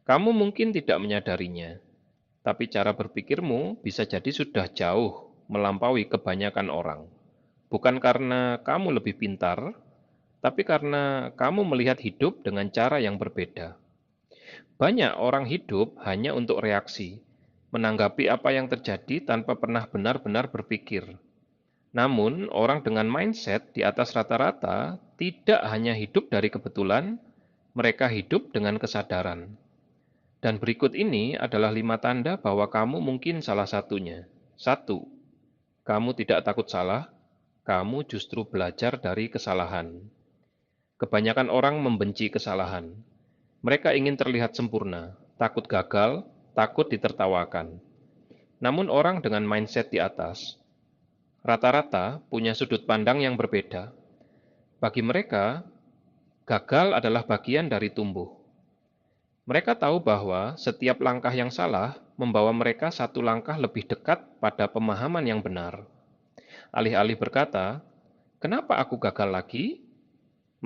Kamu mungkin tidak menyadarinya, tapi cara berpikirmu bisa jadi sudah jauh melampaui kebanyakan orang. Bukan karena kamu lebih pintar, tapi karena kamu melihat hidup dengan cara yang berbeda. Banyak orang hidup hanya untuk reaksi, menanggapi apa yang terjadi tanpa pernah benar-benar berpikir. Namun, orang dengan mindset di atas rata-rata tidak hanya hidup dari kebetulan, mereka hidup dengan kesadaran. Dan berikut ini adalah 5 tanda bahwa kamu mungkin salah satunya. 1. Kamu tidak takut salah, kamu justru belajar dari kesalahan. Kebanyakan orang membenci kesalahan. Mereka ingin terlihat sempurna, takut gagal, takut ditertawakan. Namun orang dengan mindset di atas, rata-rata punya sudut pandang yang berbeda. Bagi mereka, gagal adalah bagian dari tumbuh. Mereka tahu bahwa setiap langkah yang salah membawa mereka satu langkah lebih dekat pada pemahaman yang benar. Alih-alih berkata, "Kenapa aku gagal lagi?"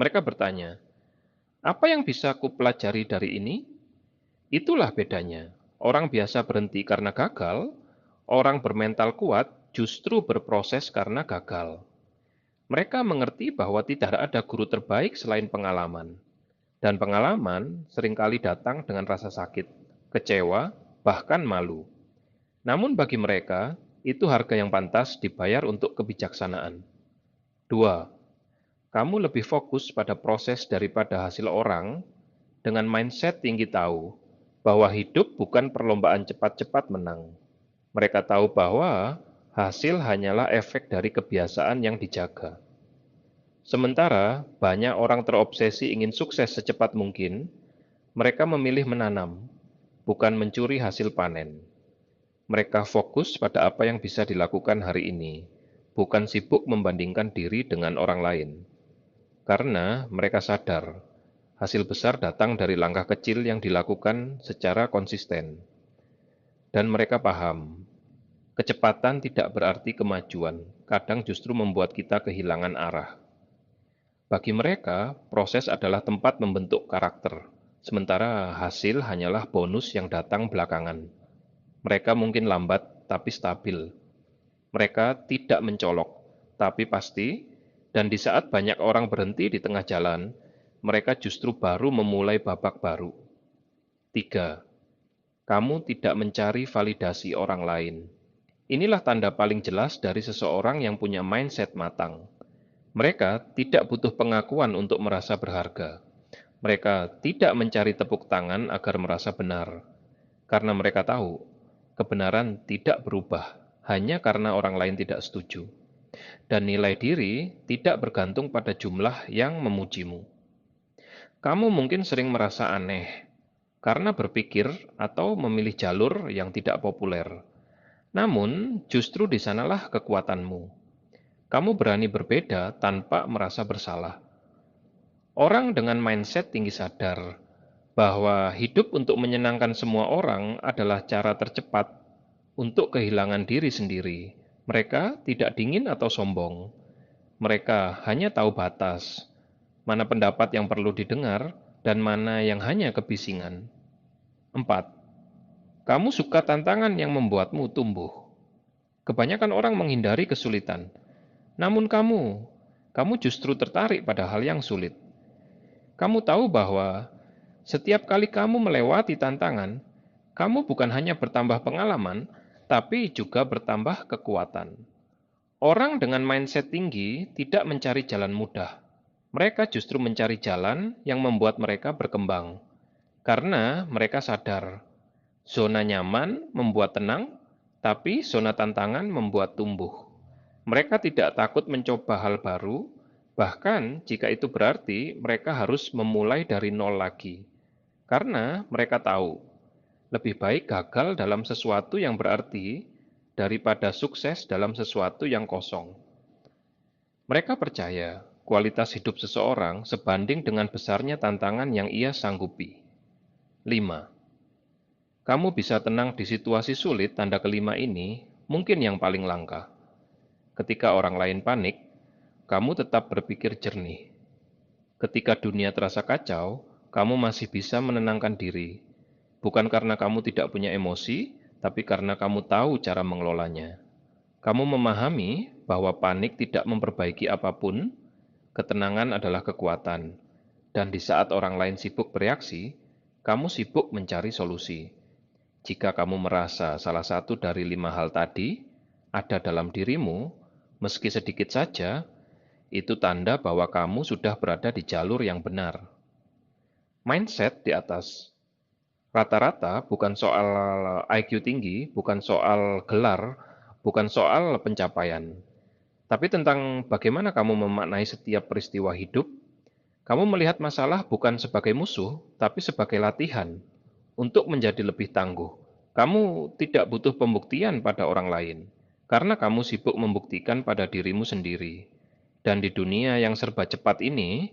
Mereka bertanya, "Apa yang bisa aku pelajari dari ini?" Itulah bedanya. Orang biasa berhenti karena gagal, orang bermental kuat justru berproses karena gagal. Mereka mengerti bahwa tidak ada guru terbaik selain pengalaman. Dan pengalaman seringkali datang dengan rasa sakit, kecewa, bahkan malu. Namun bagi mereka, itu harga yang pantas dibayar untuk kebijaksanaan. 2. Kamu lebih fokus pada proses daripada hasil orang dengan mindset tinggi tahu bahwa hidup bukan perlombaan cepat-cepat menang. Mereka tahu bahwa hasil hanyalah efek dari kebiasaan yang dijaga. Sementara banyak orang terobsesi ingin sukses secepat mungkin, mereka memilih menanam, bukan mencuri hasil panen. Mereka fokus pada apa yang bisa dilakukan hari ini, bukan sibuk membandingkan diri dengan orang lain. Karena mereka sadar, hasil besar datang dari langkah kecil yang dilakukan secara konsisten. Dan mereka paham, kecepatan tidak berarti kemajuan, kadang justru membuat kita kehilangan arah. Bagi mereka, proses adalah tempat membentuk karakter, sementara hasil hanyalah bonus yang datang belakangan. Mereka mungkin lambat, tapi stabil. Mereka tidak mencolok, tapi pasti, dan di saat banyak orang berhenti di tengah jalan, mereka justru baru memulai babak baru. 3. Kamu tidak mencari validasi orang lain. Inilah tanda paling jelas dari seseorang yang punya mindset matang. Mereka tidak butuh pengakuan untuk merasa berharga. Mereka tidak mencari tepuk tangan agar merasa benar, karena mereka tahu kebenaran tidak berubah hanya karena orang lain tidak setuju. Dan nilai diri tidak bergantung pada jumlah yang memujimu. Kamu mungkin sering merasa aneh karena berpikir atau memilih jalur yang tidak populer. Namun, justru di sanalah kekuatanmu. Kamu berani berbeda tanpa merasa bersalah. Orang dengan mindset tinggi sadar bahwa hidup untuk menyenangkan semua orang adalah cara tercepat untuk kehilangan diri sendiri. Mereka tidak dingin atau sombong. Mereka hanya tahu batas, mana pendapat yang perlu didengar dan mana yang hanya kebisingan. 4. Kamu suka tantangan yang membuatmu tumbuh. Kebanyakan orang menghindari kesulitan. Namun kamu justru tertarik pada hal yang sulit. Kamu tahu bahwa setiap kali kamu melewati tantangan, kamu bukan hanya bertambah pengalaman, tapi juga bertambah kekuatan. Orang dengan mindset tinggi tidak mencari jalan mudah. Mereka justru mencari jalan yang membuat mereka berkembang. Karena mereka sadar, zona nyaman membuat tenang, tapi zona tantangan membuat tumbuh. Mereka tidak takut mencoba hal baru, bahkan jika itu berarti mereka harus memulai dari nol lagi. Karena mereka tahu, lebih baik gagal dalam sesuatu yang berarti daripada sukses dalam sesuatu yang kosong. Mereka percaya kualitas hidup seseorang sebanding dengan besarnya tantangan yang ia sanggupi. 5. Kamu bisa tenang di situasi sulit, tanda kelima ini mungkin yang paling langka. Ketika orang lain panik, kamu tetap berpikir jernih. Ketika dunia terasa kacau, kamu masih bisa menenangkan diri. Bukan karena kamu tidak punya emosi, tapi karena kamu tahu cara mengelolanya. Kamu memahami bahwa panik tidak memperbaiki apapun, ketenangan adalah kekuatan. Dan di saat orang lain sibuk bereaksi, kamu sibuk mencari solusi. Jika kamu merasa salah satu dari 5 hal tadi ada dalam dirimu, meski sedikit saja, itu tanda bahwa kamu sudah berada di jalur yang benar. Mindset di atas. Rata-rata bukan soal IQ tinggi, bukan soal gelar, bukan soal pencapaian, tapi tentang bagaimana kamu memaknai setiap peristiwa hidup. Kamu melihat masalah bukan sebagai musuh, tapi sebagai latihan untuk menjadi lebih tangguh. Kamu tidak butuh pembuktian pada orang lain, karena kamu sibuk membuktikan pada dirimu sendiri. Dan di dunia yang serba cepat ini,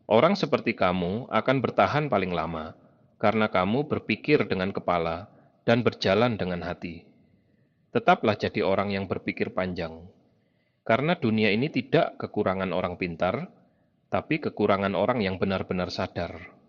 orang seperti kamu akan bertahan paling lama, karena kamu berpikir dengan kepala dan berjalan dengan hati. Tetaplah jadi orang yang berpikir panjang, karena dunia ini tidak kekurangan orang pintar, tapi kekurangan orang yang benar-benar sadar.